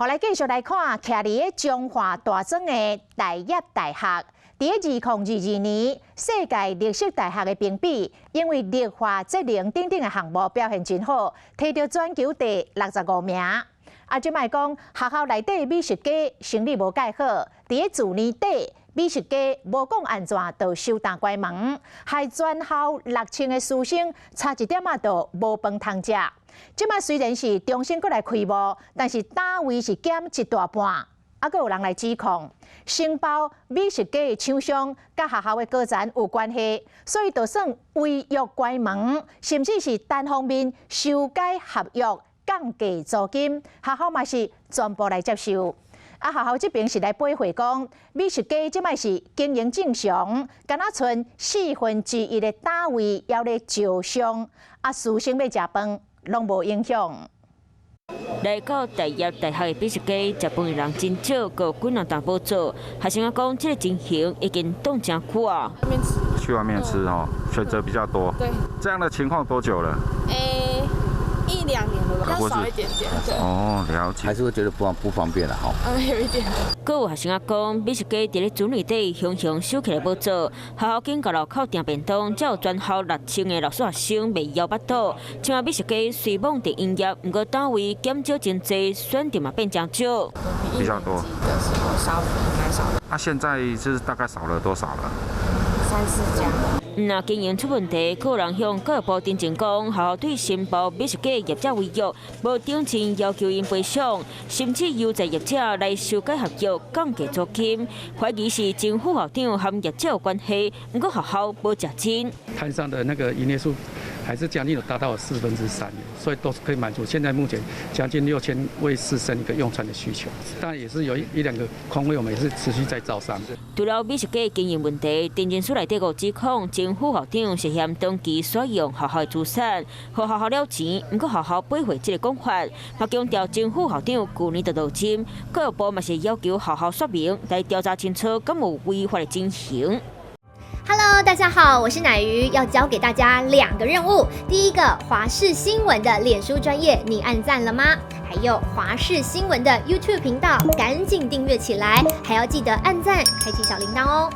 好，来继续来看，徛伫中华大庄的大业大学，伫2022年世界历史大学的评比，因为历化、节能等等的项目表现真好，摕到全球第65名。即卖讲学校内底美食街生意无介好，伫去年底美食街无讲安怎就收单关门，害全校6000个师生差一点就无饭通食。即摆虽然是重新过来开幕，但是单位是减一大半，阁有人来指控承包美食街的厂商甲学校的高层有关系，所以就算违约关门，甚至是单方面修改合约、降低租金，学校嘛是全部来接受。学校这边是来驳回讲，美食街即摆是经营正常，敢若剩1/4的单位还咧招商，师生要食饭。拢无影响。来到大业大学的美食街，食饭的人真少，有几人当补助。学生讲，这个情形已经冻真久啊。去外面吃哦，选择比较多。对。这样的情况多久了？1-2年了吧，比较少一点点。对。哦，了解。还是会觉得不方便了哈。有一点。阁有学生讲，美食街伫咧主年底雄雄收起来补助，学校经过路口订便当，才有全校6000个老师学生袂枵巴肚。像美食街虽稳定营业，不过单位减少真济，选择嘛变真少。比较多。的时候少，应该少。现在是大概少了多少了？3-4家。若经营出问题，有人向教育部订正讲，学校对申报美食街业者违约，无定金要求因赔偿，甚至优待业者来修改合约、降低租金，怀疑是政府校长和业者有关系，不过学校无食真。摊上的那个营业数还是将近有达到3/4，所以都是可以满足现在目前将近6000位师生一个用餐的需求。当然也是有1-2个空位，我们也是持续在招商。除了美食街经营问题，订正书内底有指控政府校长涉嫌长期使用学校的资产，和学校了钱，不过学校驳回这个讲法，嘛强调政府校长去年就入金，教育部嘛是要求学校说明来调查清楚，敢有违法的情形。Hello， 大家好，我是乃瑜，要教给大家2个任务。第一个，华视新闻的脸书专页，你按赞了吗？还有华视新闻的 YouTube 频道，赶紧订阅起来，还要记得按赞，开启小铃铛哦。